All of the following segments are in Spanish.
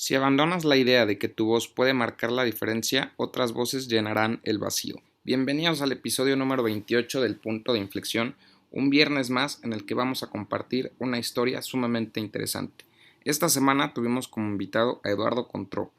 Si abandonas la idea de que tu voz puede marcar la diferencia, otras voces llenarán el vacío. Bienvenidos al episodio número 28 del Punto de Inflexión, un viernes más en el que vamos a compartir una historia sumamente interesante. Esta semana tuvimos como invitado a Eduardo Contró.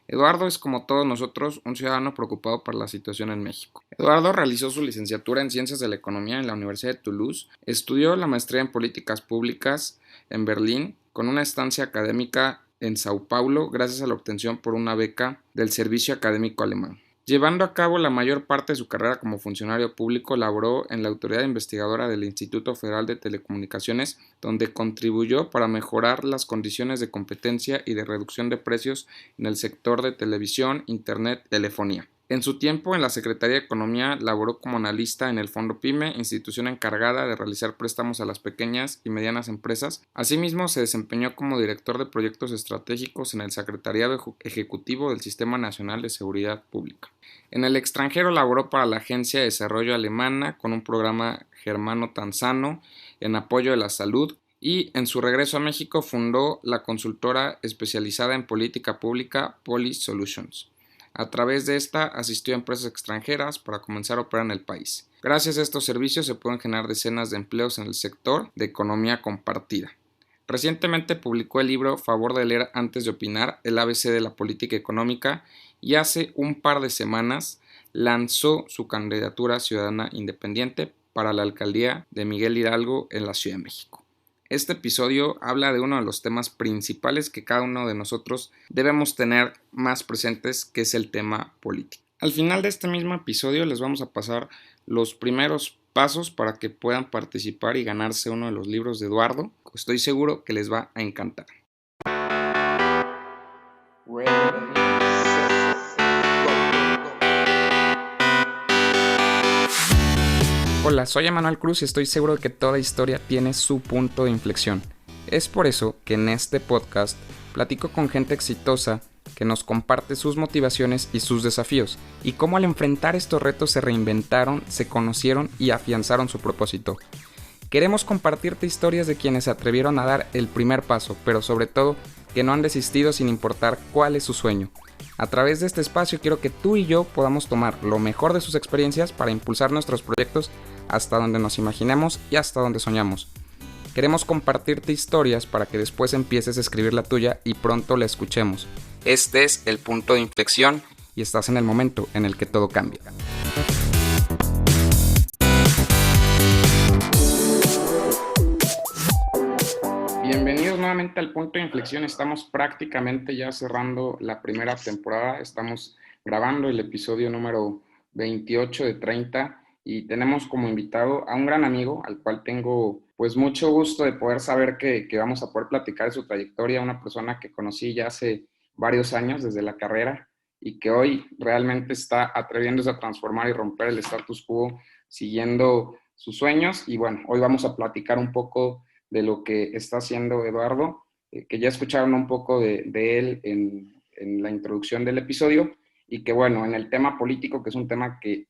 Eduardo es, como todos nosotros, un ciudadano preocupado por la situación en México. Eduardo realizó su licenciatura en Ciencias de la Economía en la Universidad de Toulouse, estudió la maestría en Políticas Públicas en Berlín, con una estancia académica en Sao Paulo gracias a la obtención por una beca del Servicio Académico Alemán. Llevando a cabo la mayor parte de su carrera como funcionario público, laboró en la autoridad investigadora del Instituto Federal de Telecomunicaciones, donde contribuyó para mejorar las condiciones de competencia y de reducción de precios en el sector de televisión, internet y telefonía. En su tiempo en la Secretaría de Economía laboró como analista en el Fondo PYME, institución encargada de realizar préstamos a las pequeñas y medianas empresas. Asimismo, se desempeñó como director de proyectos estratégicos en el Secretariado Ejecutivo del Sistema Nacional de Seguridad Pública. En el extranjero laboró para la Agencia de Desarrollo Alemana con un programa germano-tanzano en apoyo de la salud, y en su regreso a México fundó la consultora especializada en política pública Polis Solutions. A través de esta asistió a empresas extranjeras para comenzar a operar en el país. Gracias a estos servicios se pueden generar decenas de empleos en el sector de economía compartida. Recientemente publicó el libro Favor de leer antes de opinar, el ABC de la política económica, y hace un par de semanas lanzó su candidatura ciudadana independiente para la alcaldía de Miguel Hidalgo en la Ciudad de México. Este episodio habla de uno de los temas principales que cada uno de nosotros debemos tener más presentes, que es el tema político. Al final de este mismo episodio les vamos a pasar los primeros pasos para que puedan participar y ganarse uno de los libros de Eduardo. Estoy seguro que les va a encantar. Hola, soy Emanuel Cruz y estoy seguro de que toda historia tiene su punto de inflexión. Es por eso que en este podcast platico con gente exitosa que nos comparte sus motivaciones y sus desafíos, y cómo al enfrentar estos retos se reinventaron, se conocieron y afianzaron su propósito. Queremos compartirte historias de quienes se atrevieron a dar el primer paso, pero sobre todo que no han desistido sin importar cuál es su sueño. A través de este espacio quiero que tú y yo podamos tomar lo mejor de sus experiencias para impulsar nuestros proyectos hasta donde nos imaginemos y hasta donde soñamos. Queremos compartirte historias para que después empieces a escribir la tuya y pronto la escuchemos. Este es el punto de inflexión y estás en el momento en el que todo cambia. Bienvenidos nuevamente al punto de inflexión. Estamos prácticamente ya cerrando la primera temporada. Estamos grabando el episodio número 28 de 30 y tenemos como invitado a un gran amigo al cual tengo pues mucho gusto de poder saber que vamos a poder platicar de su trayectoria. Una persona que conocí ya hace varios años desde la carrera y que hoy realmente está atreviéndose a transformar y romper el status quo siguiendo sus sueños. Y bueno, hoy vamos a platicar un poco de lo que está haciendo Eduardo, que ya escucharon un poco de él en la introducción del episodio, y que bueno, en el tema político, que es un tema que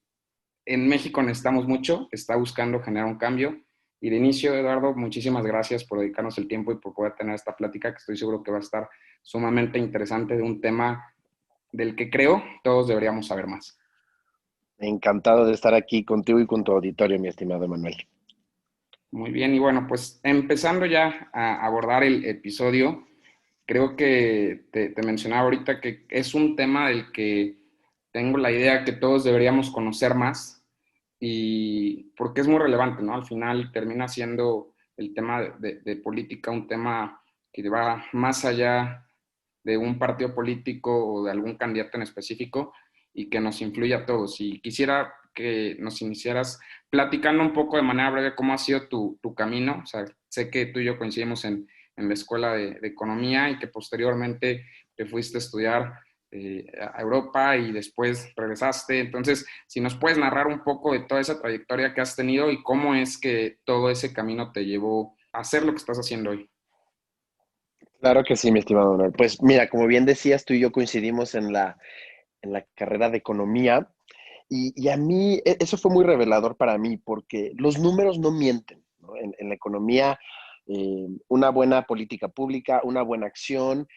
en México necesitamos mucho, está buscando generar un cambio. Y de inicio, Eduardo, muchísimas gracias por dedicarnos el tiempo y por poder tener esta plática, que estoy seguro que va a estar sumamente interesante, de un tema del que creo todos deberíamos saber más. Encantado de estar aquí contigo y con tu auditorio, mi estimado Manuel. Muy bien, y bueno, pues empezando ya a abordar el episodio, creo que te mencionaba ahorita que es un tema del que tengo la idea que todos deberíamos conocer más, y porque es muy relevante, ¿no? Al final termina siendo el tema de política un tema que va más allá de un partido político o de algún candidato en específico, y que nos influye a todos. Y quisiera que nos iniciaras platicando un poco de manera breve cómo ha sido tu camino. O sea, sé que tú y yo coincidimos en la escuela de economía, y que posteriormente te fuiste a estudiar a Europa y después regresaste. Entonces, si nos puedes narrar un poco de toda esa trayectoria que has tenido y cómo es que todo ese camino te llevó a hacer lo que estás haciendo hoy. Claro que sí, mi estimado Manuel. Pues mira, como bien decías, tú y yo coincidimos en la carrera de economía y a mí eso fue muy revelador para mí porque los números no mienten, ¿no? En la economía, una buena política pública, una buena acción,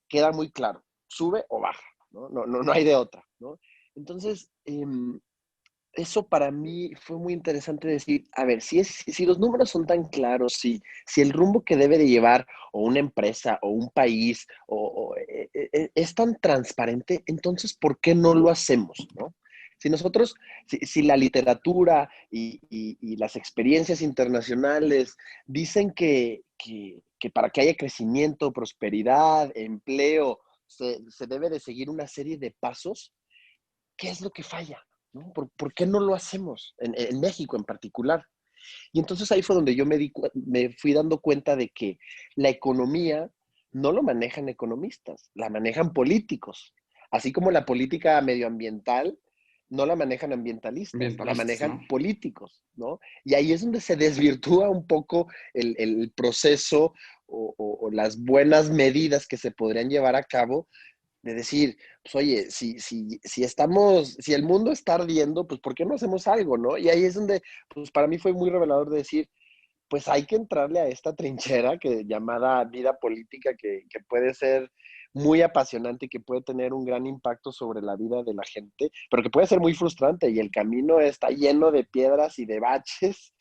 queda muy claro, sube o baja, ¿no? No hay de otra, ¿no? Entonces, eso para mí fue muy interesante decir, a ver, si los números son tan claros, si el rumbo que debe de llevar o una empresa o un país es tan transparente, entonces, ¿por qué no lo hacemos, no? Si nosotros, si la literatura y las experiencias internacionales dicen que para que haya crecimiento, prosperidad, empleo, se debe de seguir una serie de pasos, ¿qué es lo que falla? ¿No? ¿Por qué no lo hacemos? En México en particular. Y entonces ahí fue donde yo me fui dando cuenta de que la economía no lo manejan economistas, la manejan políticos. Así como la política medioambiental no la manejan ambientalistas, la Ambientalistas, manejan ¿no? políticos, ¿no? Y ahí es donde se desvirtúa un poco el proceso o las buenas medidas que se podrían llevar a cabo de decir, pues oye, si el mundo está ardiendo, pues ¿por qué no hacemos algo, no? Y ahí es donde, pues para mí fue muy revelador de decir, pues hay que entrarle a esta trinchera que llamada vida política, que puede ser muy apasionante y que puede tener un gran impacto sobre la vida de la gente, pero que puede ser muy frustrante y el camino está lleno de piedras y de baches,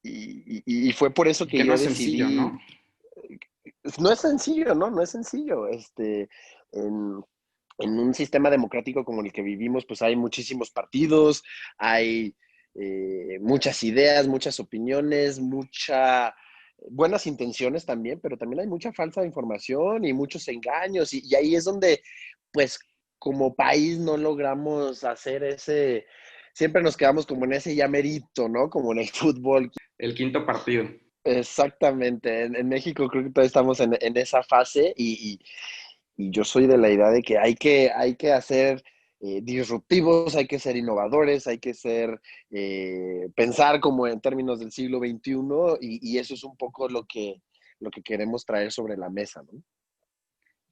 y fue por eso Y que que no yo es sencillo, decidí, ¿no? no es sencillo, ¿no? No es sencillo. En, en un sistema democrático como el que vivimos, pues hay muchísimos partidos, hay muchas ideas, muchas opiniones, muchas buenas intenciones también, pero también hay mucha falsa información y muchos engaños, y ahí es donde, pues, como país no logramos hacer siempre nos quedamos como en ese llamerito, ¿no? Como en el fútbol. El quinto partido. Exactamente, en México creo que todavía estamos en esa fase y yo soy de la idea de que hay que hacer disruptivos, hay que ser innovadores, hay que pensar como en términos del siglo XXI y eso es un poco lo que queremos traer sobre la mesa, ¿no?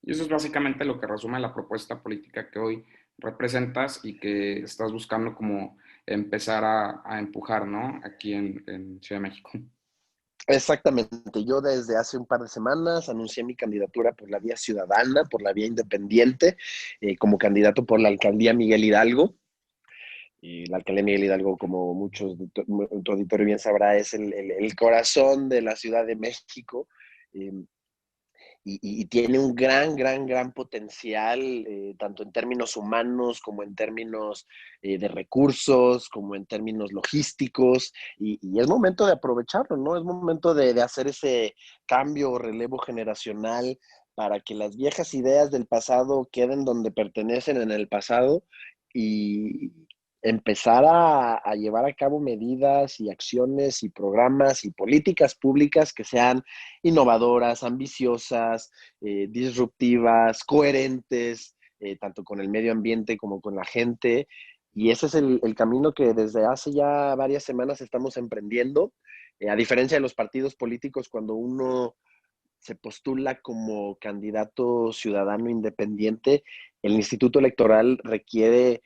Y eso es básicamente lo que resume la propuesta política que hoy representas y que estás buscando como empezar a empujar, ¿no? Aquí en Ciudad de México. Exactamente, yo desde hace un par de semanas anuncié mi candidatura por la vía ciudadana, por la vía independiente, como candidato por la alcaldía Miguel Hidalgo. Y la alcaldía Miguel Hidalgo, como muchos de tu auditorio bien sabrá, es el corazón de la Ciudad de México. eh, y tiene un gran potencial, tanto en términos humanos como en términos de recursos, como en términos logísticos, y es momento de aprovecharlo, ¿no? Es momento de hacer ese cambio o relevo generacional para que las viejas ideas del pasado queden donde pertenecen en el pasado y empezar a llevar a cabo medidas y acciones y programas y políticas públicas que sean innovadoras, ambiciosas, disruptivas, coherentes, tanto con el medio ambiente como con la gente. Y ese es el camino que desde hace ya varias semanas estamos emprendiendo. A diferencia de los partidos políticos, cuando uno se postula como candidato ciudadano independiente, el Instituto Electoral requiere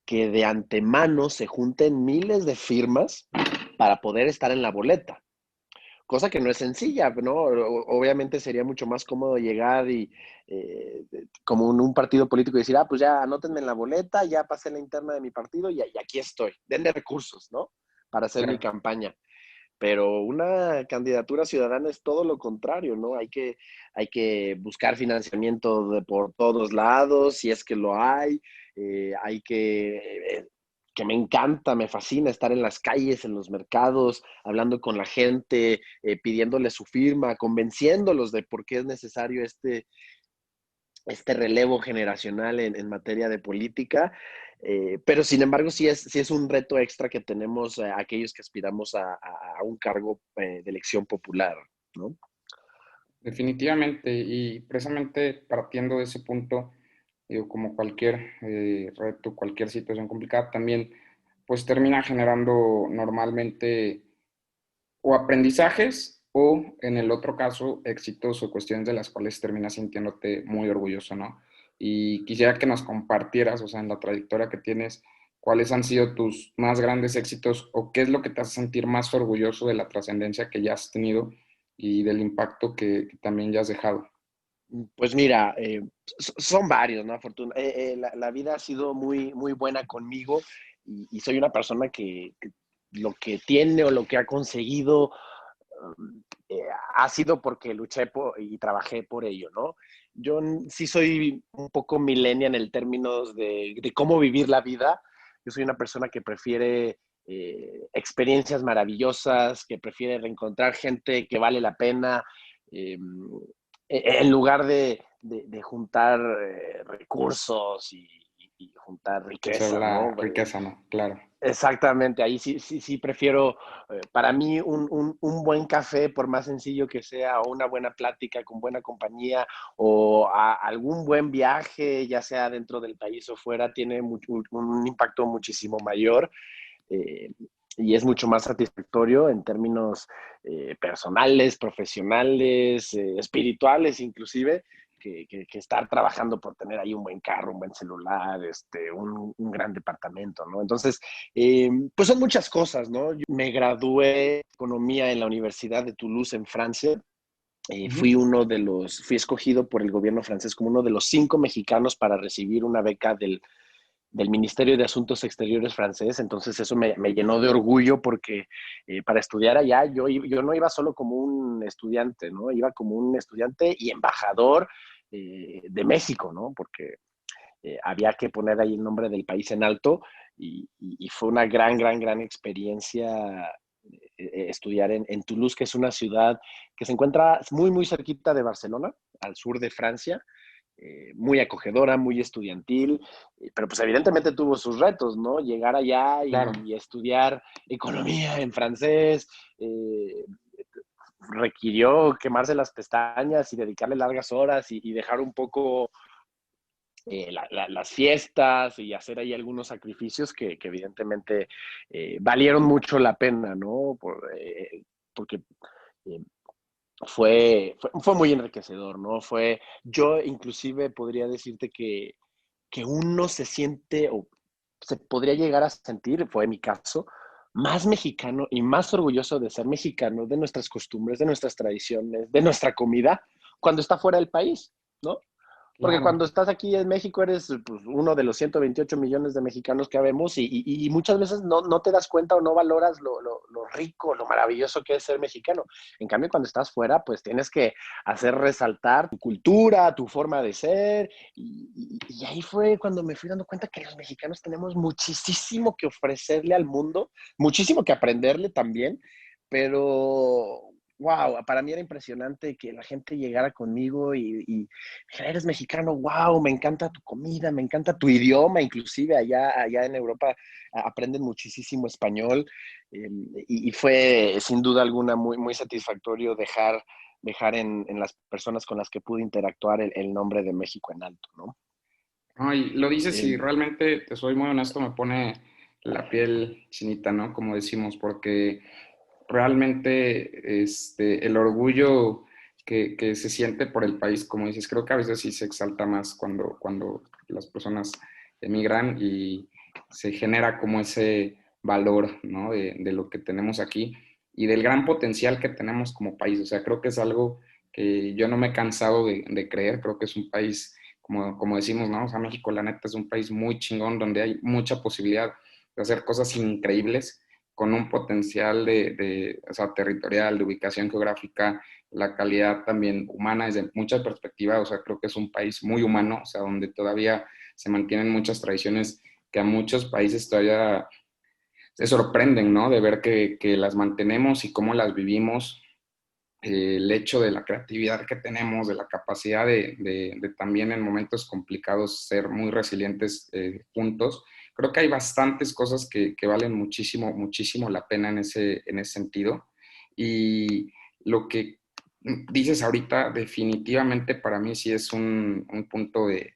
que de antemano se junten miles de firmas para poder estar en la boleta, cosa que no es sencilla, ¿no? Obviamente sería mucho más cómodo llegar y como un partido político y decir, ah, pues ya anótenme en la boleta, ya pasé la interna de mi partido y aquí estoy, denle recursos, ¿no? Para hacer mi Claro. campaña. Pero una candidatura ciudadana es todo lo contrario, ¿no? Hay que buscar financiamiento por todos lados, si es que lo hay, hay que me encanta, me fascina estar en las calles, en los mercados, hablando con la gente, pidiéndole su firma, convenciéndolos de por qué es necesario este relevo generacional en materia de política, pero sin embargo sí es un reto extra que tenemos aquellos que aspiramos a un cargo de elección popular, ¿no? Definitivamente, y precisamente partiendo de ese punto, digo, como cualquier reto, cualquier situación complicada, también pues termina generando normalmente o aprendizajes o en el otro caso éxitos o cuestiones de las cuales terminas sintiéndote muy orgulloso, ¿no? Y quisiera que nos compartieras, o sea, en la trayectoria que tienes, cuáles han sido tus más grandes éxitos o qué es lo que te hace sentir más orgulloso de la trascendencia que ya has tenido y del impacto que también ya has dejado. Pues mira, son varios, ¿no? La vida ha sido muy, muy buena conmigo y soy una persona que lo que tiene o lo que ha conseguido eh, ha sido porque y trabajé por ello, ¿no? Sí soy un poco millennial en el términos de cómo vivir la vida. Yo soy una persona que prefiere experiencias maravillosas, que prefiere reencontrar gente que vale la pena, eh, en lugar de juntar recursos y juntar Hacer riquezas, la ¿no? riqueza, ¿no? Claro. Exactamente, ahí sí prefiero, para mí un buen café, por más sencillo que sea, o una buena plática con buena compañía, o algún buen viaje, ya sea dentro del país o fuera, tiene un impacto muchísimo mayor, eh, y es mucho más satisfactorio en términos personales, profesionales, espirituales inclusive, que estar trabajando por tener ahí un buen carro, un buen celular, un gran departamento, ¿no? Entonces, pues son muchas cosas, ¿no? Yo me gradué de economía en la Universidad de Toulouse en Francia. Ujú. Fui escogido por el gobierno francés como uno de los 5 mexicanos para recibir una beca del Ministerio de Asuntos Exteriores francés. Entonces eso me llenó de orgullo porque para estudiar allá yo no iba solo como un estudiante, ¿no? Iba como un estudiante y embajador de México, ¿no? Porque había que poner ahí el nombre del país en alto y fue una gran experiencia estudiar en Toulouse, que es una ciudad que se encuentra muy, muy cerquita de Barcelona, al sur de Francia, muy acogedora, muy estudiantil, pero pues evidentemente tuvo sus retos, ¿no? Llegar allá Claro. y estudiar economía en francés, requirió quemarse las pestañas y dedicarle largas horas y dejar un poco las fiestas y hacer ahí algunos sacrificios que evidentemente valieron mucho la pena, ¿no? Porque eh, fue muy enriquecedor, ¿no? Yo inclusive podría decirte que uno se siente o se podría llegar a sentir, fue mi caso, más mexicano y más orgulloso de ser mexicano, de nuestras costumbres, de nuestras tradiciones, de nuestra comida, cuando está fuera del país, ¿no? Porque Claro. cuando estás aquí en México eres pues, uno de los 128 millones de mexicanos que habemos y muchas veces no te das cuenta o no valoras lo rico, lo maravilloso que es ser mexicano. En cambio, cuando estás fuera, pues tienes que hacer resaltar tu cultura, tu forma de ser. Y ahí fue cuando me fui dando cuenta que los mexicanos tenemos muchísimo que ofrecerle al mundo, muchísimo que aprenderle también, pero wow, para mí era impresionante que la gente llegara conmigo y dijera, eres mexicano, wow, me encanta tu comida, me encanta tu idioma, inclusive allá en Europa aprenden muchísimo español, y fue sin duda alguna muy, muy satisfactorio dejar en las personas con las que pude interactuar el nombre de México en alto, ¿no? Ay, lo dices y Eh, realmente, te soy muy honesto, me pone la piel chinita, ¿no? Como decimos, porque realmente el orgullo que se siente por el país, como dices, creo que a veces sí se exalta más cuando las personas emigran y se genera como ese valor, ¿no? De lo que tenemos aquí y del gran potencial que tenemos como país. O sea, creo que es algo que yo no me he cansado de creer, creo que es un país, como decimos, ¿no? O sea, México, la neta, es un país muy chingón donde hay mucha posibilidad de hacer cosas increíbles con un potencial o sea, territorial, de ubicación geográfica, la calidad también humana desde muchas perspectivas, o sea, creo que es un país muy humano, o sea, donde todavía se mantienen muchas tradiciones que a muchos países todavía se sorprenden, ¿no? De ver que las mantenemos y cómo las vivimos, el hecho de la creatividad que tenemos, de la capacidad de también en momentos complicados ser muy resilientes juntos. Creo que hay bastantes cosas que valen muchísimo, muchísimo la pena en ese sentido. Y lo que dices ahorita definitivamente para mí sí es un punto de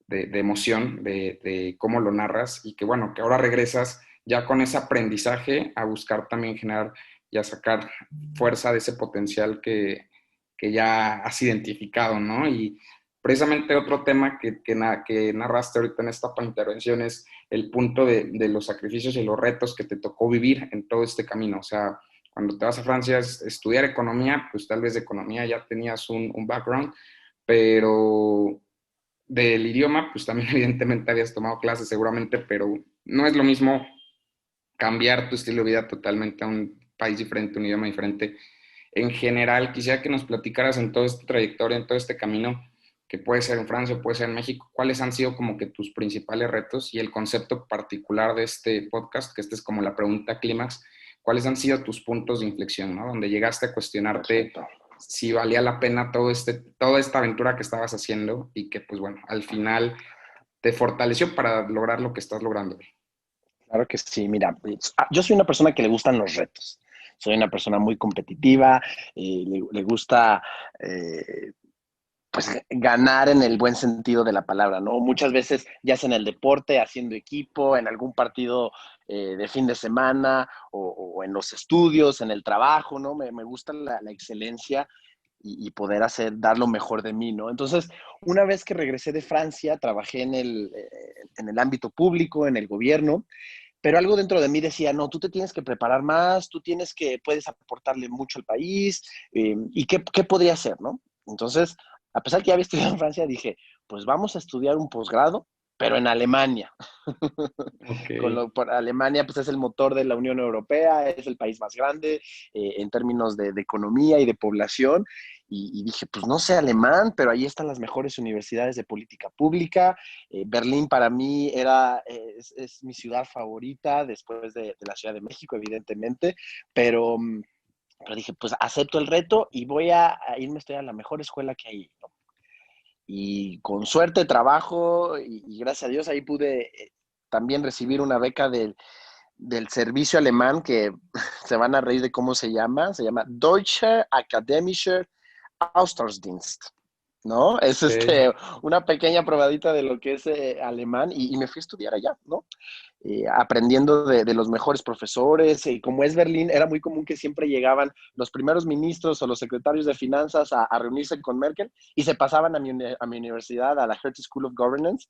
emoción, de cómo lo narras y que bueno, que ahora regresas ya con ese aprendizaje a buscar también generar y a sacar fuerza de ese potencial que ya has identificado, ¿no? Y precisamente otro tema que narraste ahorita en esta intervención es el punto de los sacrificios y los retos que te tocó vivir en todo este camino. O sea, cuando te vas a Francia es estudiar economía, pues tal vez de economía ya tenías un background, pero del idioma, pues también evidentemente habías tomado clases seguramente, pero no es lo mismo cambiar tu estilo de vida totalmente a un país diferente, un idioma diferente. En general, quisiera que nos platicaras en toda esta trayectoria, en todo este camino, que puede ser en Francia, puede ser en México, cuáles han sido como que tus principales retos y el concepto particular de este podcast, que esta es como la pregunta clímax, cuáles han sido tus puntos de inflexión, ¿no? Donde llegaste a cuestionarte Perfecto. si valía la pena toda esta aventura que estabas haciendo y que, pues bueno, al final te fortaleció para lograr lo que estás logrando. Claro que sí, mira, yo soy una persona que le gustan los retos. Soy una persona muy competitiva, le gusta pues ganar en el buen sentido de la palabra, ¿no? Muchas veces, ya sea en el deporte, haciendo equipo, en algún partido de fin de semana o, en los estudios, en el trabajo, ¿no? Me gusta la excelencia y poder dar lo mejor de mí, ¿no? Entonces, una vez que regresé de Francia, trabajé en el ámbito público, en el gobierno, pero algo dentro de mí decía, no, tú te tienes que preparar más, puedes aportarle mucho al país, y qué podría hacer, ¿no? Entonces, a pesar que ya había estudiado en Francia, dije, pues vamos a estudiar un posgrado, pero en Alemania. Ok, Por Alemania, pues es el motor de la Unión Europea, es el país más grande en términos de economía y de población. Y dije, pues no sé alemán, pero ahí están las mejores universidades de política pública. Berlín para mí es mi ciudad favorita después de la Ciudad de México, evidentemente, pero, pero dije, pues acepto el reto y voy a irme a estudiar a la mejor escuela que hay, ¿no? Y con suerte, trabajo y gracias a Dios ahí pude también recibir una beca del servicio alemán que se van a reír de cómo se llama Deutsche Akademische Austauschdienst, ¿no? Es ok. una pequeña probadita de lo que es alemán y me fui a estudiar allá, ¿no? Aprendiendo de los mejores profesores. Como es Berlín, era muy común que siempre llegaban los primeros ministros o los secretarios de finanzas a reunirse con Merkel y se pasaban a mi universidad, a la Hertie School of Governance,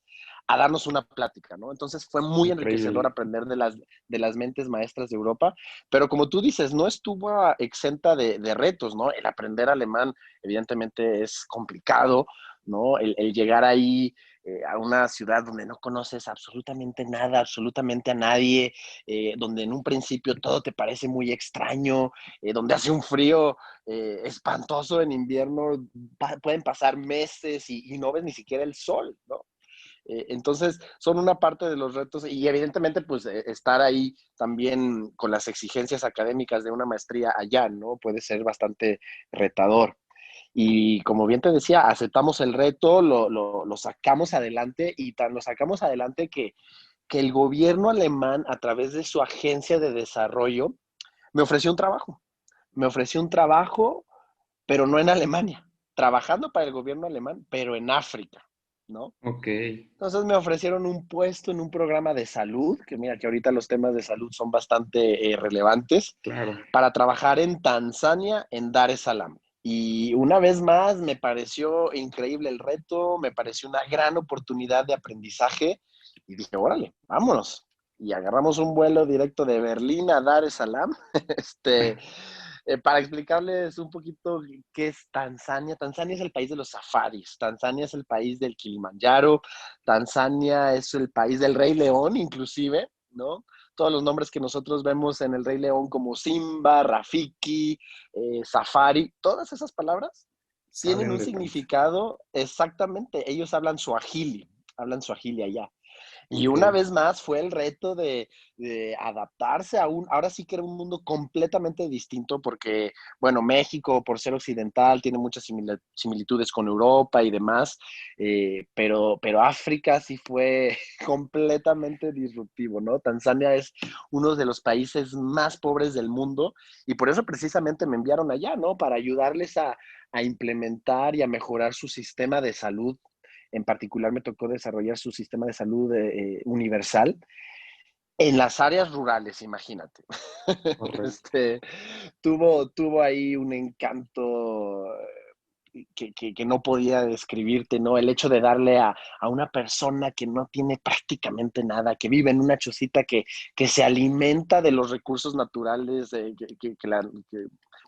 a darnos una plática, ¿no? Entonces fue muy enriquecedor Increíble. aprender de las mentes maestras de Europa, pero como tú dices, no estuvo exenta de retos, ¿no? El aprender alemán evidentemente es complicado, ¿no? El llegar ahí a una ciudad donde no conoces absolutamente nada, absolutamente a nadie, donde en un principio todo te parece muy extraño, donde hace un frío espantoso en invierno, pueden pasar meses y no ves ni siquiera el sol, ¿no? Entonces, son una parte de los retos y evidentemente, pues, estar ahí también con las exigencias académicas de una maestría allá, ¿no? Puede ser bastante retador. Y como bien te decía, aceptamos el reto, lo sacamos adelante y tan lo sacamos adelante que el gobierno alemán, a través de su agencia de desarrollo, me ofreció un trabajo. Me ofreció un trabajo, pero no en Alemania, trabajando para el gobierno alemán, pero en África, ¿no? Ok, Entonces me ofrecieron un puesto en un programa de salud, que mira que ahorita los temas de salud son bastante relevantes, claro. para trabajar en Tanzania, en Dar es Salaam. Y una vez más me pareció increíble el reto, me pareció una gran oportunidad de aprendizaje y dije, órale, vámonos. Y agarramos un vuelo directo de Berlín a Dar es Salaam. este, para explicarles un poquito qué es Tanzania. Tanzania es el país de los safaris, Tanzania es el país del Kilimanjaro, Tanzania es el país del Rey León, inclusive, ¿no? Todos los nombres que nosotros vemos en el Rey León como Simba, Rafiki, Safari, todas esas palabras tienen Salen un de tanto. significado exactamente. Ellos hablan suajili allá. Y Ok, una vez más fue el reto de adaptarse ahora sí que era un mundo completamente distinto porque, bueno, México por ser occidental tiene muchas similitudes con Europa y demás, pero África sí fue completamente disruptivo, ¿no? Tanzania es uno de los países más pobres del mundo y por eso precisamente me enviaron allá, ¿no? Para ayudarles a implementar y a mejorar su sistema de salud. En particular me tocó desarrollar su sistema de salud universal en las áreas rurales, imagínate. correcto. este, tuvo ahí un encanto que no podía describirte, ¿no? El hecho de darle a una persona que no tiene prácticamente nada, que vive en una chocita que se alimenta de los recursos naturales,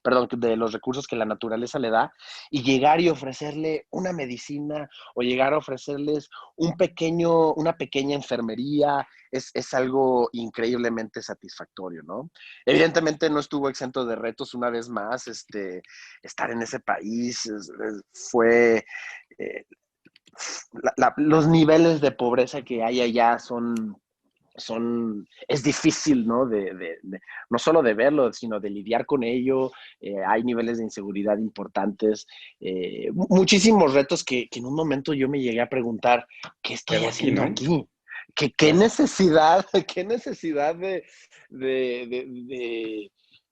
perdón, de los recursos que la naturaleza le da, y llegar y ofrecerle una medicina o llegar a ofrecerles una pequeña enfermería, es algo increíblemente satisfactorio, ¿no? Evidentemente no estuvo exento de retos una vez más, estar en ese país fue... Eh, los niveles de pobreza que hay allá es difícil, ¿no? No solo de verlo, sino de lidiar con ello. Hay niveles de inseguridad importantes, muchísimos retos que en un momento yo me llegué a preguntar, ¿qué ¿Qué estoy hago aquí, haciendo no? aquí? ¿Qué Claro. necesidad, qué necesidad de,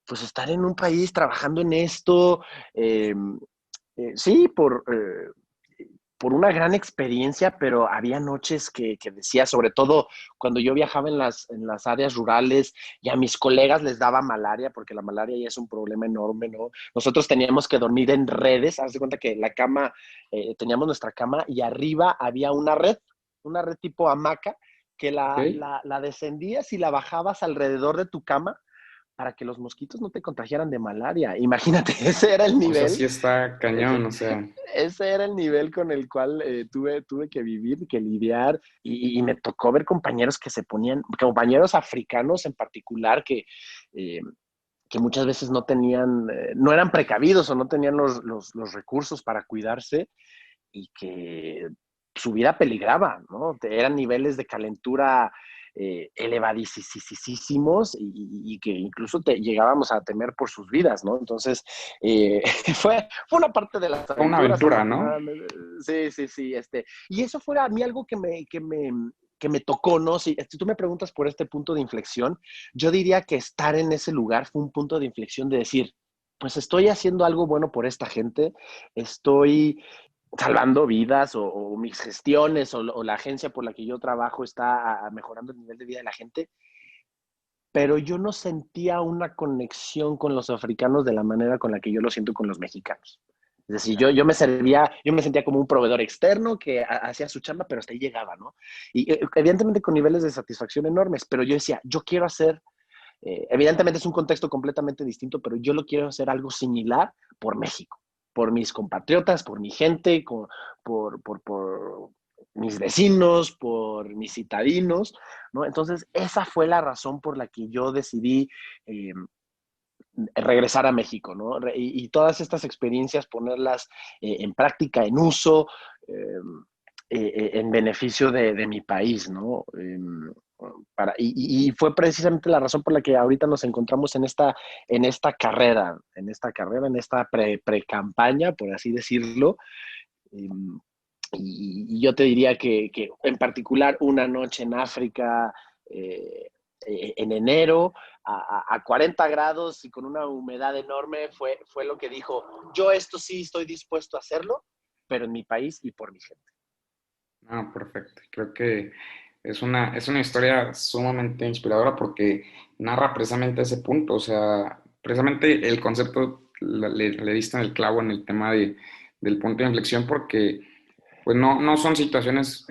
pues estar en un país trabajando en esto? Eh, sí, por una gran experiencia, pero había noches que decía, sobre todo cuando yo viajaba en las áreas rurales y a mis colegas les daba malaria, porque la malaria ya es un problema enorme, ¿no? Nosotros teníamos que dormir en redes, haz de cuenta que la cama, teníamos nuestra cama y arriba había una red tipo hamaca, que Ok. la descendías y la bajabas alrededor de tu cama para que los mosquitos no te contagiaran de malaria. Imagínate, ese era el O sea, nivel, sí está ese, cañón, o sea, ese era el nivel con el cual tuve que vivir, que lidiar, y me tocó ver compañeros que se ponían, compañeros africanos en particular, eh, que muchas veces no tenían, no eran precavidos o no tenían los recursos para cuidarse y que su vida peligraba, ¿no? Eran niveles de calentura elevadísimos y que incluso llegábamos a temer por sus vidas, ¿no? Entonces, fue una parte de las fue una aventuras, aventura, ¿no? afortunadamente. Sí, sí, sí. Y eso fue a mí algo que me tocó, ¿no? Si tú me preguntas por este punto de inflexión, yo diría que estar en ese lugar fue un punto de inflexión de decir, pues estoy haciendo algo bueno por esta gente, estoy salvando vidas o mis gestiones o la agencia por la que yo trabajo está mejorando el nivel de vida de la gente, pero yo no sentía una conexión con los africanos de la manera con la que yo lo siento con los mexicanos. Es decir, Ya. yo me sentía como un proveedor externo que hacía su chamba, pero hasta ahí llegaba, ¿no? Y evidentemente con niveles de satisfacción enormes, pero yo decía, yo quiero hacer, evidentemente es un contexto completamente distinto, pero yo lo quiero hacer algo similar por México, por mis compatriotas, por mi gente, por mis vecinos, por mis citadinos, ¿no? Entonces, esa fue la razón por la que yo decidí eh, regresar a México, ¿no? Y todas estas experiencias ponerlas en práctica, en uso, en beneficio de mi país, ¿no? Y fue precisamente la razón por la que ahorita nos encontramos en esta pre-campaña, por así decirlo. Um, y yo te diría que en particular una noche en África en enero a 40 grados y con una humedad enorme fue lo que dijo, yo esto sí estoy dispuesto a hacerlo, pero en mi país y por mi gente. Ah, perfecto. Creo que es una historia sumamente inspiradora porque narra precisamente ese punto, o sea, precisamente el concepto le diste en el clavo en el tema del punto de inflexión porque pues no son situaciones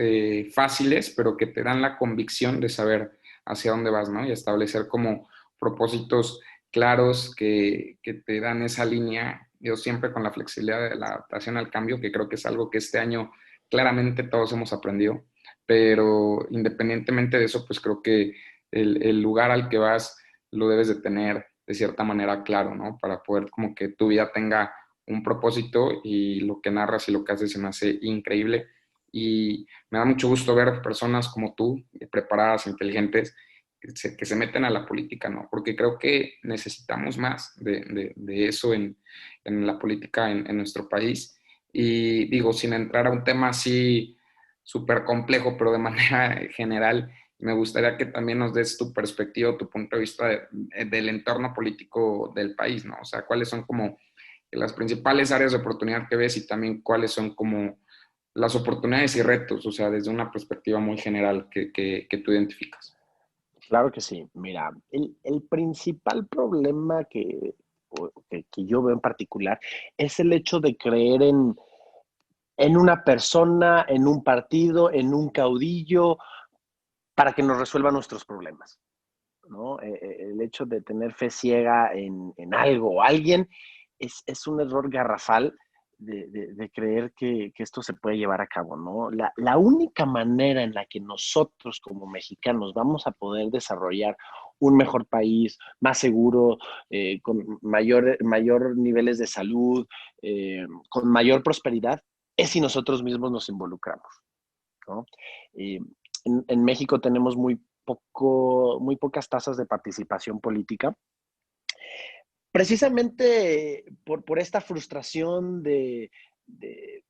fáciles, pero que te dan la convicción de saber hacia dónde vas, ¿no? Y establecer como propósitos claros que te dan esa línea, yo siempre con la flexibilidad de la adaptación al cambio, que creo que es algo que este año claramente todos hemos aprendido, pero independientemente de eso, pues creo que el lugar al que vas lo debes de tener de cierta manera claro, ¿no? Para poder como que tu vida tenga un propósito y lo que narras y lo que haces se me hace increíble. Y me da mucho gusto ver personas como tú, preparadas, inteligentes, que se meten a la política, ¿no? Porque creo que necesitamos más de eso en la política en nuestro país. Y digo, sin entrar a un tema así súper complejo, pero de manera general, me gustaría que también nos des tu perspectiva, tu punto de vista del entorno político del país, ¿no? O sea, cuáles son como las principales áreas de oportunidad que ves y también cuáles son como las oportunidades y retos, o sea, desde una perspectiva muy general que tú identificas. Claro que sí. Mira, el principal problema que yo veo en particular, es el hecho de creer en una persona, en un partido, en un caudillo, para que nos resuelva nuestros problemas, ¿no? El hecho de tener fe ciega en algo o alguien es un error garrafal de creer que esto se puede llevar a cabo, ¿no? La única manera en la que nosotros como mexicanos vamos a poder desarrollar un mejor país, más seguro, con mayor niveles de salud, con mayor prosperidad, es si nosotros mismos nos involucramos, ¿no? Eh, en México tenemos muy pocas tasas de participación política, precisamente por esta frustración de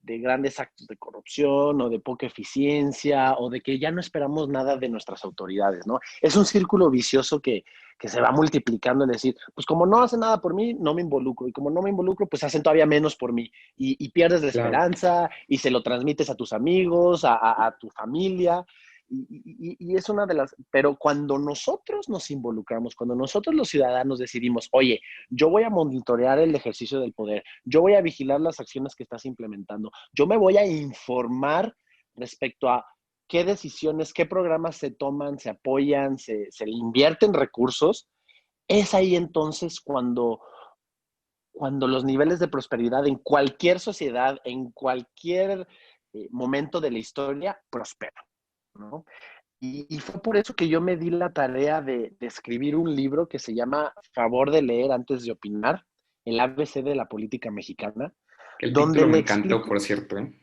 grandes actos de corrupción o de poca eficiencia o de que ya no esperamos nada de nuestras autoridades, ¿no? Es un círculo vicioso que se va multiplicando, en decir, pues como no hacen nada por mí, no me involucro, y como no me involucro, pues hacen todavía menos por mí, y pierdes la Claro. esperanza, y se lo transmites a tus amigos, a tu familia, y es una de las, pero cuando nosotros nos involucramos, cuando nosotros los ciudadanos decidimos, oye, yo voy a monitorear el ejercicio del poder, yo voy a vigilar las acciones que estás implementando, yo me voy a informar respecto a qué decisiones, qué programas se toman, se apoyan, se invierten recursos, es ahí entonces cuando los niveles de prosperidad en cualquier sociedad, en cualquier momento de la historia, prosperan, ¿no? Y fue por eso que yo me di la tarea de escribir un libro que se llama Favor de leer antes de opinar, el ABC de la política mexicana, El donde título me le encantó, explico. por cierto, ¿eh?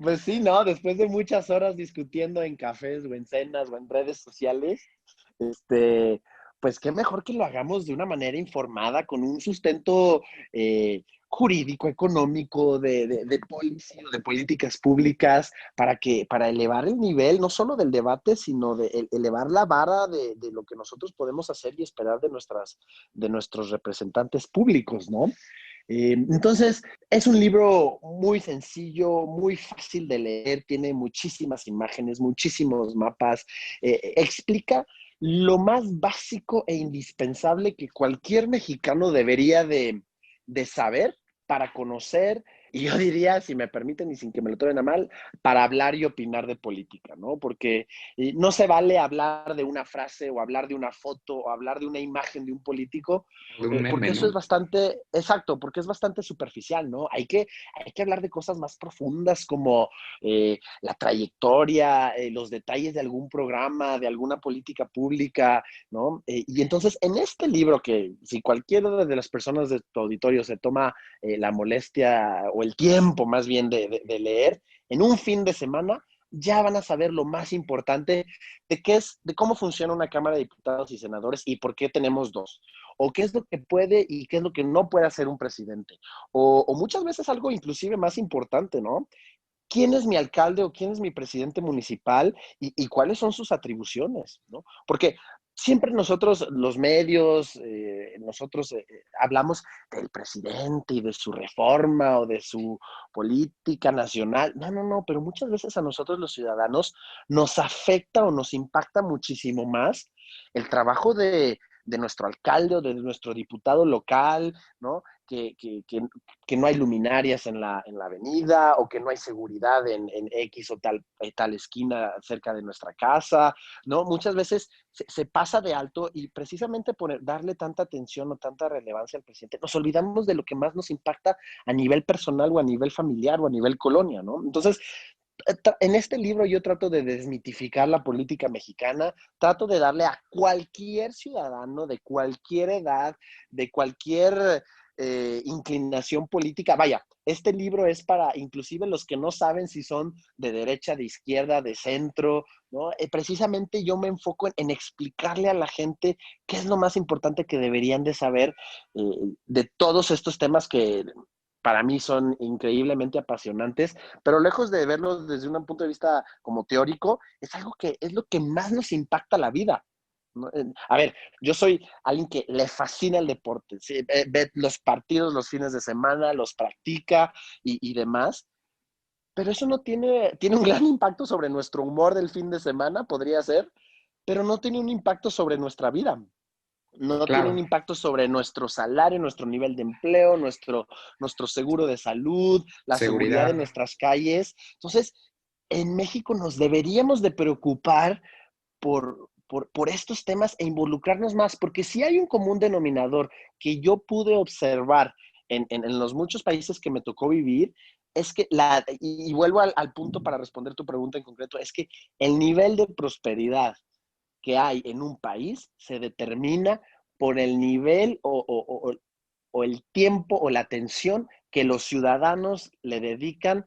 Pues sí, ¿no? Después de muchas horas discutiendo en cafés o en cenas o en redes sociales, este, pues qué mejor que lo hagamos de una manera informada, con un sustento jurídico, económico, de policy, de políticas públicas, para elevar el nivel, no solo del debate, sino de elevar la vara de lo que nosotros podemos hacer y esperar de nuestros representantes públicos, ¿no? Entonces, es un libro muy sencillo, muy fácil de leer, tiene muchísimas imágenes, muchísimos mapas, explica lo más básico e indispensable que cualquier mexicano debería de saber para conocer, y yo diría, si me permiten y sin que me lo tomen a mal, para hablar y opinar de política, ¿no? Porque no se vale hablar de una frase o hablar de una foto o hablar de una imagen de un político, O de un meme, porque eso es ¿no? bastante, exacto, porque es bastante superficial, ¿no? Hay que hablar de cosas más profundas como la trayectoria, los detalles de algún programa, de alguna política pública, ¿no? Y entonces, en este libro, que si cualquiera de las personas de tu auditorio se toma la molestia o el tiempo más bien de leer, en un fin de semana ya van a saber lo más importante de cómo funciona una Cámara de Diputados y Senadores y por qué tenemos dos, o qué es lo que puede y qué es lo que no puede hacer un presidente, o muchas veces algo inclusive más importante, ¿no? ¿Quién es mi alcalde o quién es mi presidente municipal y cuáles son sus atribuciones, ¿no? Porque siempre nosotros, los medios, nosotros hablamos del presidente y de su reforma o de su política nacional. No, no, no, pero muchas veces a nosotros los ciudadanos nos afecta o nos impacta muchísimo más el trabajo de nuestro alcalde o de nuestro diputado local, ¿no? Que no hay luminarias en la avenida o que no hay seguridad en X o tal esquina cerca de nuestra casa, ¿no? Muchas veces se pasa de alto y precisamente por darle tanta atención o tanta relevancia al presidente, nos olvidamos de lo que más nos impacta a nivel personal o a nivel familiar o a nivel colonia, ¿no? Entonces, en este libro yo trato de desmitificar la política mexicana, trato de darle a cualquier ciudadano de cualquier edad, de cualquier inclinación política. Vaya, este libro es para inclusive los que no saben si son de derecha, de izquierda, de centro, ¿no? Precisamente yo me enfoco en explicarle a la gente qué es lo más importante que deberían de saber de todos estos temas que para mí son increíblemente apasionantes, pero lejos de verlos desde un punto de vista como teórico, es algo que es lo que más nos impacta la vida, ¿no? A ver, yo soy alguien que le fascina el deporte, ¿sí? Ve los partidos los fines de semana, los practica y demás, pero eso no tiene un gran impacto sobre nuestro humor del fin de semana, podría ser, pero no tiene un impacto sobre nuestra vida. no tiene un Claro, impacto sobre nuestro salario, nuestro nivel de empleo, nuestro seguro de salud, la seguridad de seguridad, nuestras calles. Entonces, en México nos deberíamos de preocupar por estos temas e involucrarnos más, porque si hay un común denominador que yo pude observar en los muchos países que me tocó vivir, es que, y vuelvo al punto para responder tu pregunta en concreto, es que el nivel de prosperidad que hay en un país se determina por el nivel o el tiempo o la atención que los ciudadanos le dedican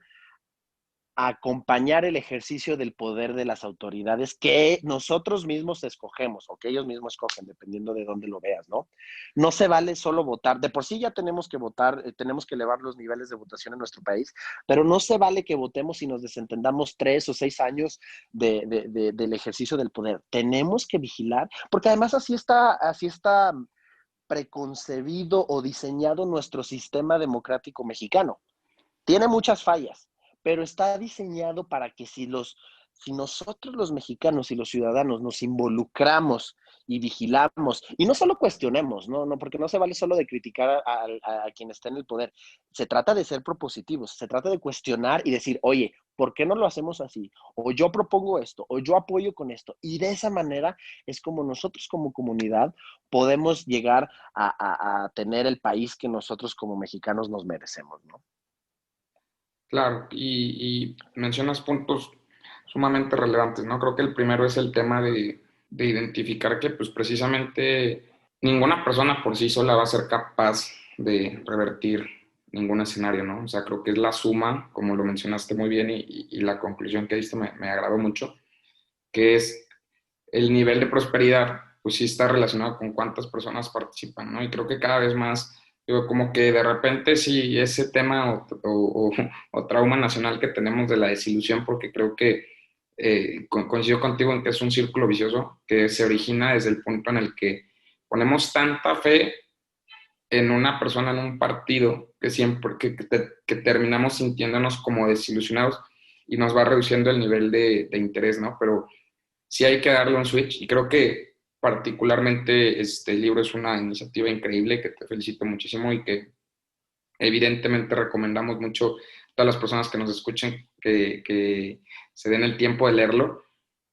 a acompañar el ejercicio del poder de las autoridades que nosotros mismos escogemos o que ellos mismos escogen, dependiendo de dónde lo veas, ¿no? No se vale solo votar. De por sí ya tenemos que votar, tenemos que elevar los niveles de votación en nuestro país, pero no se vale que votemos y nos desentendamos 3 o 6 años del ejercicio del poder. Tenemos que vigilar, porque además así está preconcebido o diseñado nuestro sistema democrático mexicano. Tiene muchas fallas, pero está diseñado para que si nosotros los mexicanos y los ciudadanos nos involucramos y vigilamos, y no solo cuestionemos, no, porque no se vale solo de criticar a quien está en el poder, se trata de ser propositivos, se trata de cuestionar y decir, oye, ¿por qué no lo hacemos así? O yo propongo esto, o yo apoyo con esto, y de esa manera es como nosotros como comunidad podemos llegar a tener el país que nosotros como mexicanos nos merecemos, ¿no? claro. Y mencionas puntos sumamente relevantes, ¿no? Creo que el primero es el tema de identificar que pues precisamente ninguna persona por sí sola va a ser capaz de revertir ningún escenario, ¿no? O sea, creo que es la suma, como lo mencionaste muy bien y la conclusión que diste me agradó mucho, que es el nivel de prosperidad, pues sí está relacionado con cuántas personas participan, ¿no? Y creo que cada vez más, digo, como que de repente sí ese tema o trauma nacional que tenemos de la desilusión, porque creo que coincido contigo en que es un círculo vicioso que se origina desde el punto en el que ponemos tanta fe en una persona, en un partido, que siempre que terminamos sintiéndonos como desilusionados y nos va reduciendo el nivel de interés, ¿no? Pero sí hay que darle un switch y creo que particularmente este libro es una iniciativa increíble que te felicito muchísimo y que evidentemente recomendamos mucho a todas las personas que nos escuchen que se den el tiempo de leerlo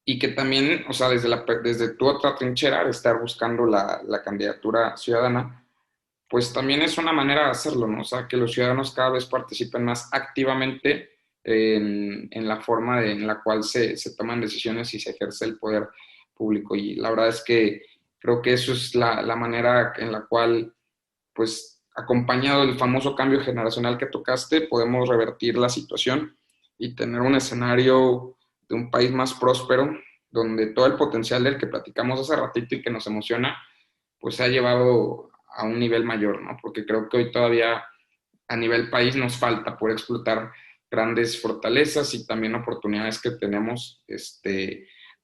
y que también, o sea, desde tu otra trinchera, de estar buscando la candidatura ciudadana, pues también es una manera de hacerlo, ¿no? O sea, que los ciudadanos cada vez participen más activamente en la forma en la cual se toman decisiones y se ejerce el poder público. Y la verdad es que creo que eso es la manera en la cual, pues, acompañado del famoso cambio generacional que tocaste, podemos revertir la situación y tener un escenario de un país más próspero, donde todo el potencial del que platicamos hace ratito y que nos emociona, pues se ha llevado a un nivel mayor, ¿no? Porque creo que hoy todavía a nivel país nos falta por explotar grandes fortalezas y también oportunidades que tenemos,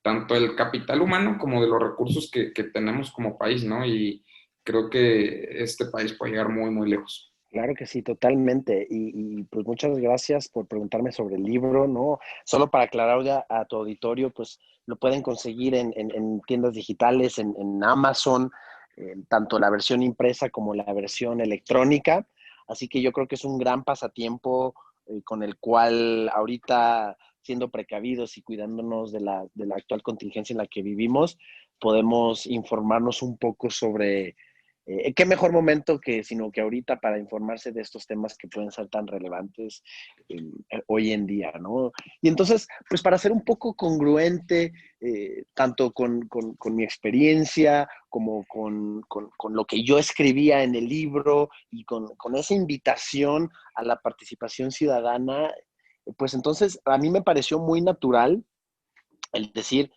tanto el capital humano como de los recursos que tenemos como país, ¿no? Y creo que este país puede llegar muy, muy lejos. Claro que sí, totalmente. Pues muchas gracias por preguntarme sobre el libro, ¿no? Solo para aclarar ya a tu auditorio, pues lo pueden conseguir en tiendas digitales, en Amazon, tanto la versión impresa como la versión electrónica. Así que yo creo que es un gran pasatiempo con el cual ahorita, siendo precavidos y cuidándonos de la actual contingencia en la que vivimos, podemos informarnos un poco sobre qué mejor momento sino que ahorita para informarse de estos temas que pueden ser tan relevantes hoy en día, ¿no? Y entonces, pues para ser un poco congruente, tanto con mi experiencia como con lo que yo escribía en el libro y con esa invitación a la participación ciudadana, pues entonces a mí me pareció muy natural el decir,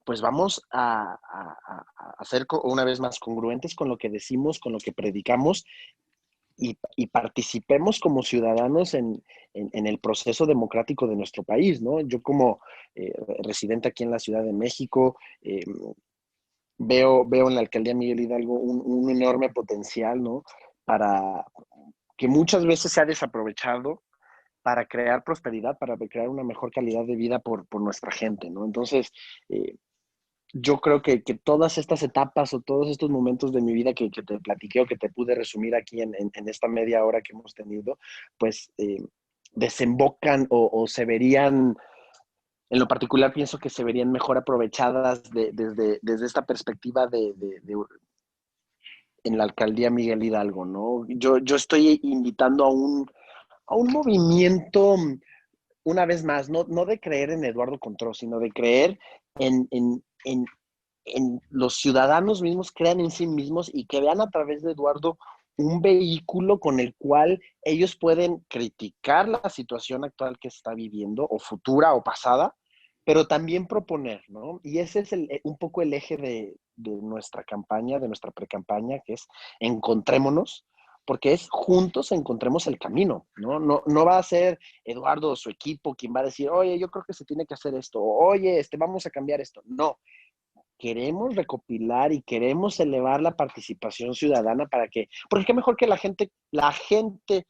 pues vamos a ser una vez más congruentes con lo que decimos, con lo que predicamos y participemos como ciudadanos en el proceso democrático de nuestro país, ¿no? Yo como eh, residente aquí en la Ciudad de México, veo en la alcaldía Miguel Hidalgo un enorme potencial, ¿no? Para que muchas veces se ha desaprovechado para crear prosperidad, para crear una mejor calidad de vida por nuestra gente, ¿no? Entonces, eh, yo creo que todas estas etapas o todos estos momentos de mi vida que te platiqué o que te pude resumir aquí en esta media hora que hemos tenido, pues desembocan o se verían, en lo particular pienso que se verían mejor aprovechadas desde esta perspectiva en la alcaldía Miguel Hidalgo, ¿no? Yo estoy invitando a un movimiento, una vez más, no de creer en Eduardo Contró, sino de creer en, en, en, en los ciudadanos mismos, crean en sí mismos y que vean a través de Eduardo un vehículo con el cual ellos pueden criticar la situación actual que se está viviendo, o futura o pasada, pero también proponer, ¿no? Y ese es un poco el eje de nuestra campaña, de nuestra pre-campaña, que es encontrémonos, porque es juntos encontremos el camino, ¿no? No va a ser Eduardo o su equipo quien va a decir, oye, yo creo que se tiene que hacer esto, oye, vamos a cambiar esto. No, queremos recopilar y queremos elevar la participación ciudadana para que, porque qué mejor que la gente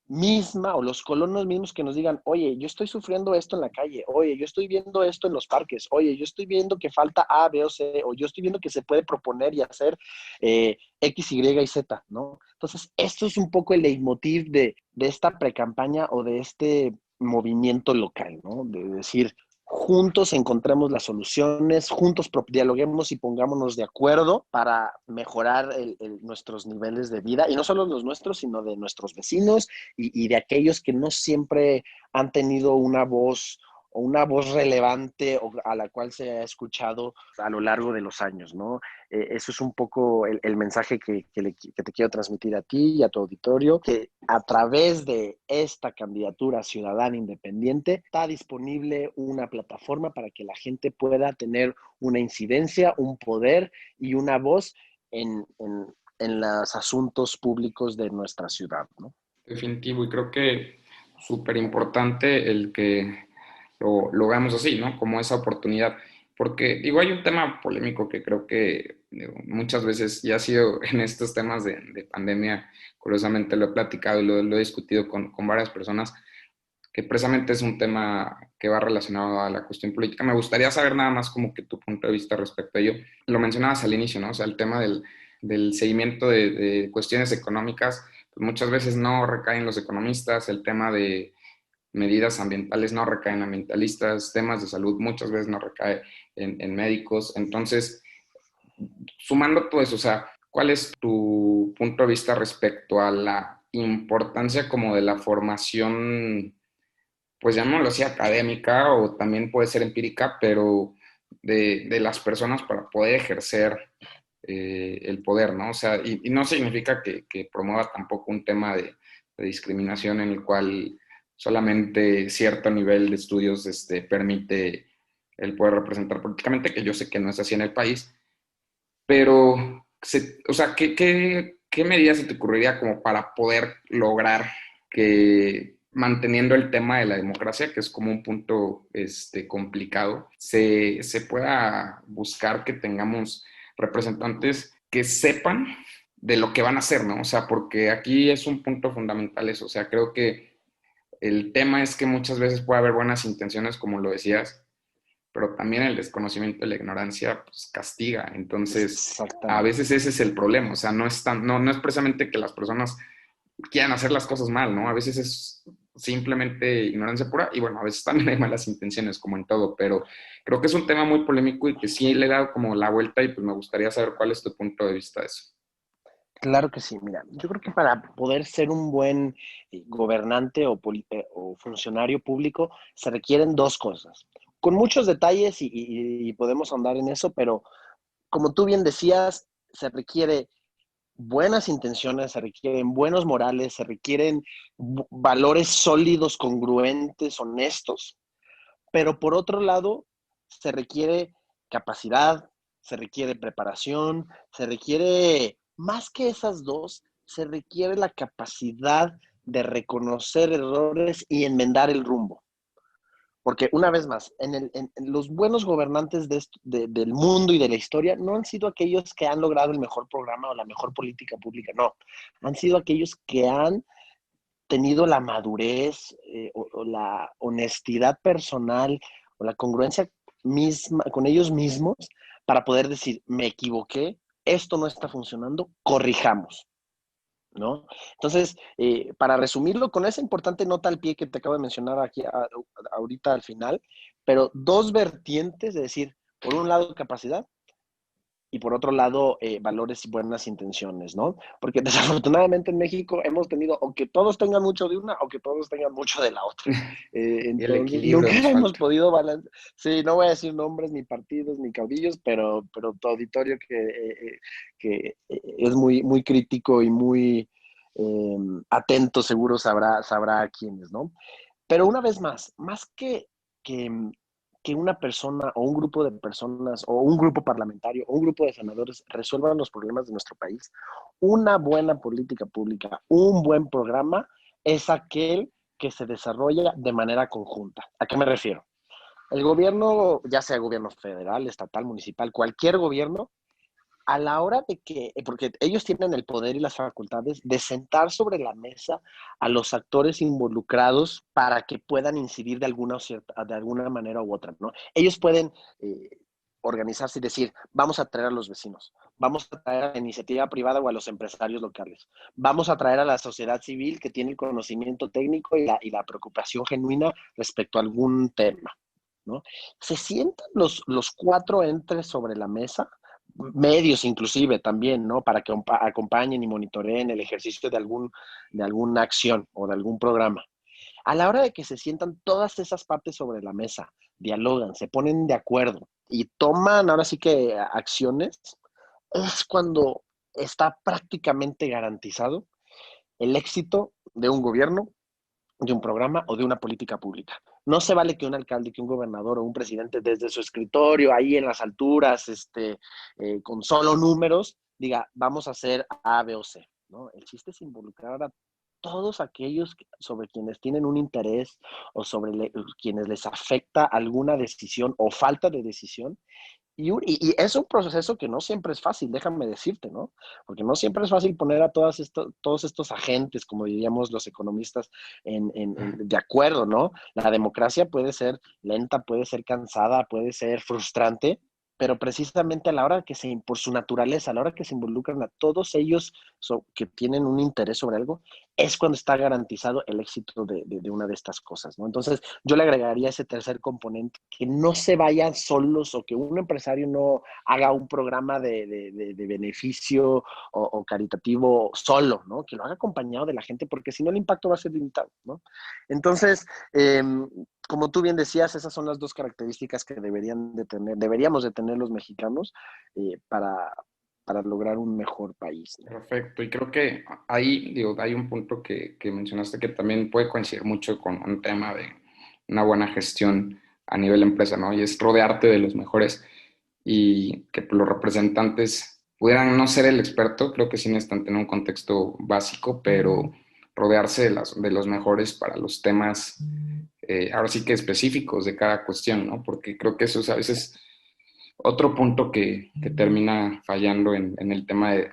misma o los colonos mismos que nos digan, oye, yo estoy sufriendo esto en la calle, oye, yo estoy viendo esto en los parques, oye, yo estoy viendo que falta A, B o C, o yo estoy viendo que se puede proponer y hacer X, Y y Z, ¿no? Entonces, esto es un poco el leitmotiv de esta precampaña o de este movimiento local, ¿no? De decir, juntos encontremos las soluciones, juntos dialoguemos y pongámonos de acuerdo para mejorar nuestros niveles de vida, y no solo los nuestros, sino de nuestros vecinos y de aquellos que no siempre han tenido una voz o una voz relevante o a la cual se ha escuchado a lo largo de los años, ¿no? Eso es un poco el mensaje que te quiero transmitir a ti y a tu auditorio, que a través de esta candidatura ciudadana independiente está disponible una plataforma para que la gente pueda tener una incidencia, un poder y una voz en los asuntos públicos de nuestra ciudad, ¿no? Definitivo, y creo que súper importante el que lo veamos así, ¿no? Como esa oportunidad. Porque, digo, hay un tema polémico que creo que digo, muchas veces ya ha sido en estos temas de pandemia, curiosamente lo he platicado y lo he discutido con varias personas, que precisamente es un tema que va relacionado a la cuestión política. Me gustaría saber nada más como que tu punto de vista respecto a ello. Lo mencionabas al inicio, ¿no? O sea, el tema del seguimiento de cuestiones económicas, pues muchas veces no recaen los economistas, el tema de medidas ambientales no recaen en ambientalistas, temas de salud muchas veces no recae en médicos. Entonces, sumando todo eso, o sea, ¿cuál es tu punto de vista respecto a la importancia como de la formación, pues llamémoslo así, académica o también puede ser empírica, pero de las personas para poder ejercer el poder, ¿no? O sea, y no significa que promueva tampoco un tema de discriminación en el cual solamente cierto nivel de estudios permite el poder representar políticamente, que yo sé que no es así en el país, pero, o sea, ¿qué medidas se te ocurriría como para poder lograr que, manteniendo el tema de la democracia, que es como un punto complicado, se pueda buscar que tengamos representantes que sepan de lo que van a hacer, ¿no? O sea, porque aquí es un punto fundamental eso. O sea, creo que el tema es que muchas veces puede haber buenas intenciones, como lo decías, pero también el desconocimiento y la ignorancia pues, castiga. Entonces, a Exactamente. veces ese es el problema. O sea, no es precisamente que las personas quieran hacer las cosas mal, ¿no? A veces es simplemente ignorancia pura y bueno, a veces también hay malas intenciones, como en todo, pero creo que es un tema muy polémico y que sí le he dado como la vuelta y pues me gustaría saber cuál es tu punto de vista de eso. Claro que sí, mira, yo creo que para poder ser un buen gobernante o funcionario público se requieren dos cosas, con muchos detalles y podemos ahondar en eso, pero como tú bien decías, se requiere buenas intenciones, se requieren buenos morales, se requieren valores sólidos, congruentes, honestos, pero por otro lado, se requiere capacidad, se requiere preparación, se requiere, más que esas dos, se requiere la capacidad de reconocer errores y enmendar el rumbo. Porque una vez más, en los buenos gobernantes del mundo y de la historia no han sido aquellos que han logrado el mejor programa o la mejor política pública, no. Han sido aquellos que han tenido la madurez o la honestidad personal o la congruencia misma con ellos mismos para poder decir, me equivoqué, esto no está funcionando, corrijamos, ¿no? Entonces, para resumirlo, con esa importante nota al pie que te acabo de mencionar aquí ahorita al final, pero dos vertientes, de decir, por un lado capacidad y por otro lado valores y buenas intenciones, ¿no? Porque desafortunadamente en México hemos tenido o que todos tengan mucho de una o que todos tengan mucho de la otra. Y el Entonces, equilibrio nunca nos hemos falta. podido balancear. Sí, no voy a decir nombres, ni partidos, ni caudillos, pero tu auditorio que es muy, muy crítico y muy atento, seguro sabrá a quiénes, ¿no? Pero una vez más que, que una persona o un grupo de personas o un grupo parlamentario o un grupo de senadores resuelvan los problemas de nuestro país, una buena política pública, un buen programa es aquel que se desarrolla de manera conjunta. ¿A qué me refiero? El gobierno, ya sea gobierno federal, estatal, municipal, cualquier gobierno, a la hora de que, porque ellos tienen el poder y las facultades de sentar sobre la mesa a los actores involucrados para que puedan incidir de alguna manera u otra, ¿no? Ellos pueden organizarse y decir, vamos a traer a los vecinos, vamos a traer a la iniciativa privada o a los empresarios locales, vamos a traer a la sociedad civil que tiene el conocimiento técnico y la preocupación genuina respecto a algún tema, ¿no? Se sientan los cuatro entes sobre la mesa, medios inclusive también, ¿no? Para que acompañen y monitoreen el ejercicio de alguna acción o de algún programa. A la hora de que se sientan todas esas partes sobre la mesa, dialogan, se ponen de acuerdo y toman ahora sí que acciones, es cuando está prácticamente garantizado el éxito de un gobierno, de un programa o de una política pública. No se vale que un alcalde, que un gobernador o un presidente desde su escritorio, ahí en las alturas, con solo números, diga, vamos a hacer A, B o C, ¿no? El chiste es involucrar a todos aquellos sobre quienes tienen un interés o sobre quienes les afecta alguna decisión o falta de decisión y es un proceso que no siempre es fácil, déjame decirte, ¿no? Porque no siempre es fácil poner a todos estos agentes, como diríamos los economistas, de acuerdo, ¿no? La democracia puede ser lenta, puede ser cansada, puede ser frustrante, pero precisamente a la hora que por su naturaleza, a la hora que se involucran a todos ellos que tienen un interés sobre algo, es cuando está garantizado el éxito de una de estas cosas, ¿no? Entonces, yo le agregaría ese tercer componente, que no se vayan solos o que un empresario no haga un programa de beneficio o caritativo solo, ¿no? Que lo haga acompañado de la gente, porque si no el impacto va a ser limitado, ¿no? Entonces, como tú bien decías, esas son las dos características que deberíamos de tener los mexicanos para lograr un mejor país, ¿no? Perfecto, y creo que ahí, digo, hay un punto que mencionaste que también puede coincidir mucho con un tema de una buena gestión a nivel empresa, ¿no? Y es rodearte de los mejores y que los representantes pudieran no ser el experto, creo que sí necesitan tener un contexto básico, pero rodearse de los mejores para los temas, ahora sí que específicos de cada cuestión, ¿no? Porque creo que eso es a veces otro punto que termina fallando en el tema de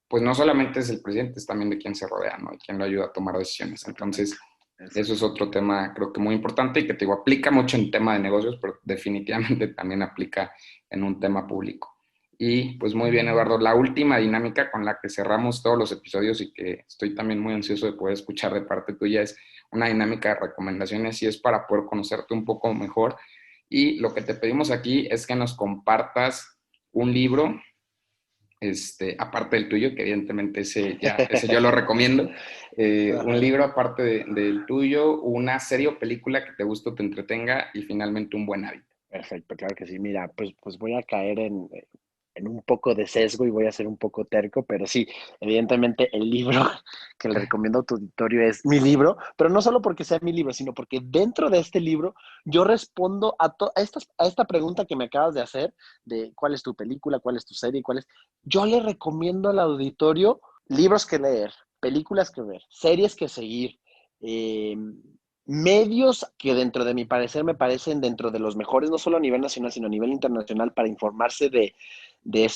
pues no solamente es el presidente, es también de quien se rodea, ¿no? Y quien lo ayuda a tomar decisiones. Exactamente, Entonces, eso es exactamente. otro tema, creo que muy importante y que te digo, aplica mucho en tema de negocios, pero definitivamente también aplica en un tema público. Y pues muy bien, Eduardo, la última dinámica con la que cerramos todos los episodios y que estoy también muy ansioso de poder escuchar de parte tuya es una dinámica de recomendaciones y es para poder conocerte un poco mejor. Y lo que te pedimos aquí es que nos compartas un libro aparte del tuyo, que evidentemente ese yo lo recomiendo, un Ajá. libro aparte del tuyo, una serie o película que te guste o te entretenga y finalmente un buen hábito. Perfecto, claro que sí. Mira, pues voy a caer en un poco de sesgo y voy a ser un poco terco, pero sí, evidentemente el libro que le recomiendo a tu auditorio es mi libro, pero no solo porque sea mi libro, sino porque dentro de este libro yo respondo a esta pregunta que me acabas de hacer, de cuál es tu película, cuál es tu serie, Yo le recomiendo al auditorio libros que leer, películas que ver, series que seguir, eh, medios que dentro de mi parecer me parecen dentro de los mejores, no solo a nivel nacional, sino a nivel internacional, para informarse de de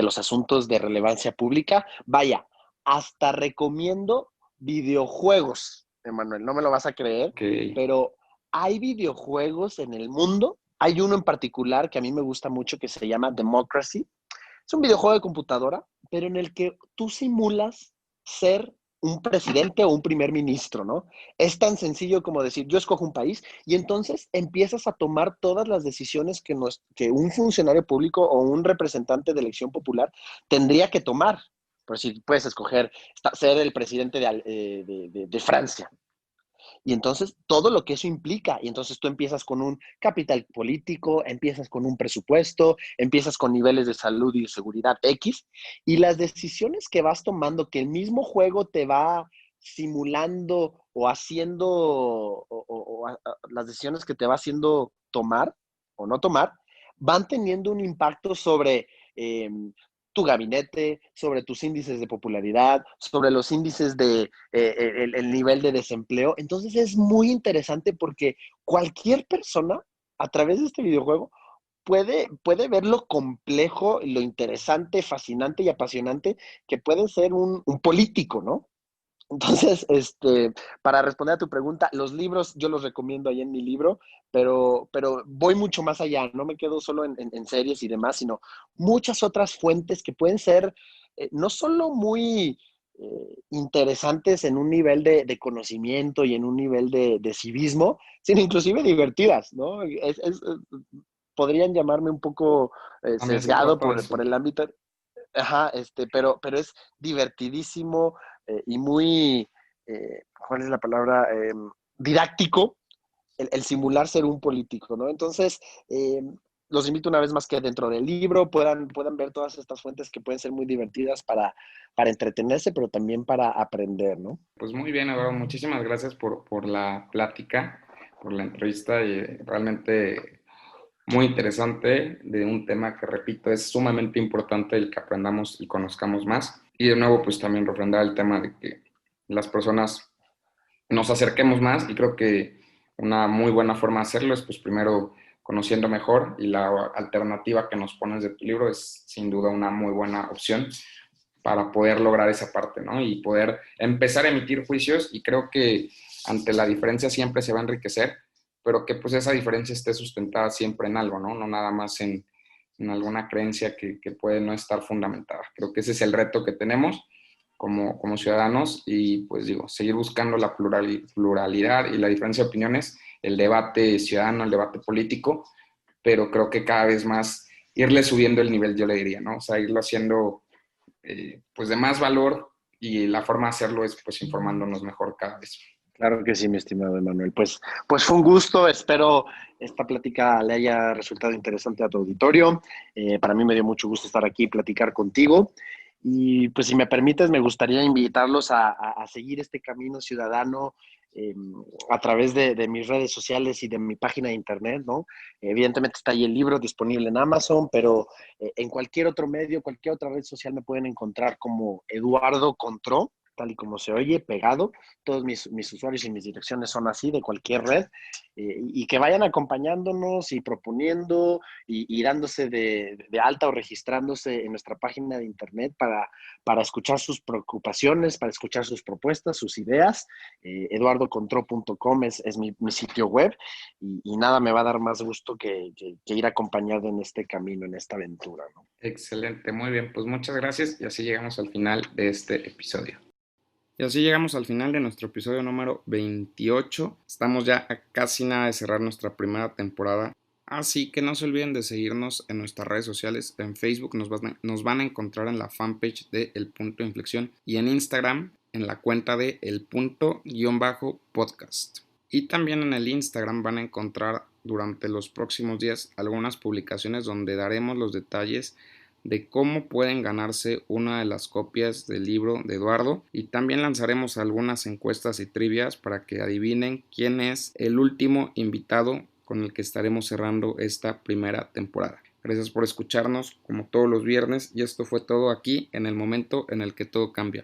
los asuntos de relevancia pública. Vaya, hasta recomiendo videojuegos, Emanuel, no me lo vas a creer, Ok, pero hay videojuegos en el mundo Hay uno en particular que a mí me gusta mucho que se llama Democracy. Es un videojuego de computadora, pero en el que tú simulas ser un presidente o un primer ministro, ¿no? Es tan sencillo como decir, yo escojo un país y entonces empiezas a tomar todas las decisiones que un funcionario público o un representante de elección popular tendría que tomar. Por si puedes escoger ser el presidente de Francia, y entonces todo lo que eso implica, y entonces tú empiezas con un capital político, empiezas con un presupuesto, empiezas con niveles de salud y de seguridad X, y las decisiones que vas tomando, que el mismo juego te va simulando o haciendo, las decisiones que te va haciendo tomar o no tomar, van teniendo un impacto sobre tu gabinete, sobre tus índices de popularidad, sobre los índices de el nivel de desempleo. Entonces es muy interesante porque cualquier persona a través de este videojuego puede ver lo complejo, lo interesante, fascinante y apasionante que puede ser un político, ¿no? Entonces, para responder a tu pregunta, los libros yo los recomiendo ahí en mi libro, pero voy mucho más allá, no me quedo solo en series y demás, sino muchas otras fuentes que pueden ser no solo muy interesantes en un nivel de conocimiento y en un nivel de civismo, sino inclusive divertidas, ¿no? Podrían llamarme un poco También se sesgado trata de por eso. el ámbito. Ajá, pero es divertidísimo y muy, ¿cuál es la palabra? Didáctico el simular ser un político, ¿no? Entonces, los invito una vez más que dentro del libro puedan ver todas estas fuentes que pueden ser muy divertidas para entretenerse, pero también para aprender, ¿no? Pues muy bien, Eduardo, muchísimas gracias por la plática, por la entrevista y realmente muy interesante de un tema que, repito, es sumamente importante el que aprendamos y conozcamos más. Y de nuevo, pues también refrendar el tema de que las personas nos acerquemos más y creo que una muy buena forma de hacerlo es pues primero conociendo mejor y la alternativa que nos pones de tu libro es sin duda una muy buena opción para poder lograr esa parte, ¿no? Y poder empezar a emitir juicios y creo que ante la diferencia siempre se va a enriquecer, pero que pues esa diferencia esté sustentada siempre en algo, ¿no? No nada más en alguna creencia que puede no estar fundamentada. Creo que ese es el reto que tenemos como ciudadanos y pues digo, seguir buscando la pluralidad y la diferencia de opiniones, el debate ciudadano, el debate político, pero creo que cada vez más irle subiendo el nivel, yo le diría, ¿no? O sea, irlo haciendo pues de más valor y la forma de hacerlo es pues informándonos mejor cada vez. Claro que sí, mi estimado Emanuel. Pues fue un gusto. Espero esta plática le haya resultado interesante a tu auditorio. Para mí me dio mucho gusto estar aquí y platicar contigo. Y pues si me permites, me gustaría invitarlos a seguir este camino ciudadano eh, a través de mis redes sociales y de mi página de internet, ¿no? Evidentemente está ahí el libro disponible en Amazon, pero en cualquier otro medio, cualquier otra red social me pueden encontrar como Eduardo Contró, tal y como se oye, pegado. Todos mis usuarios y mis direcciones son así de cualquier red, y que vayan acompañándonos y proponiendo y dándose de alta o registrándose en nuestra página de internet para escuchar sus preocupaciones, para escuchar sus propuestas, sus ideas. Eduardocontró.com es mi sitio web y nada me va a dar más gusto que ir acompañado en este camino, en esta aventura, ¿no? Excelente, muy bien, pues muchas gracias y así llegamos al final de este episodio. Y así llegamos al final de nuestro episodio número 28. Estamos ya a casi nada de cerrar nuestra primera temporada. Así que no se olviden de seguirnos en nuestras redes sociales. En Facebook nos van a encontrar en la fanpage de El Punto de Inflexión y en Instagram en la cuenta de El Punto-podcast. Y también en el Instagram van a encontrar durante los próximos días algunas publicaciones donde daremos los detalles de cómo pueden ganarse una de las copias del libro de Eduardo y también lanzaremos algunas encuestas y trivias para que adivinen quién es el último invitado con el que estaremos cerrando esta primera temporada. Gracias por escucharnos como todos los viernes y esto fue todo aquí en el momento en el que todo cambia.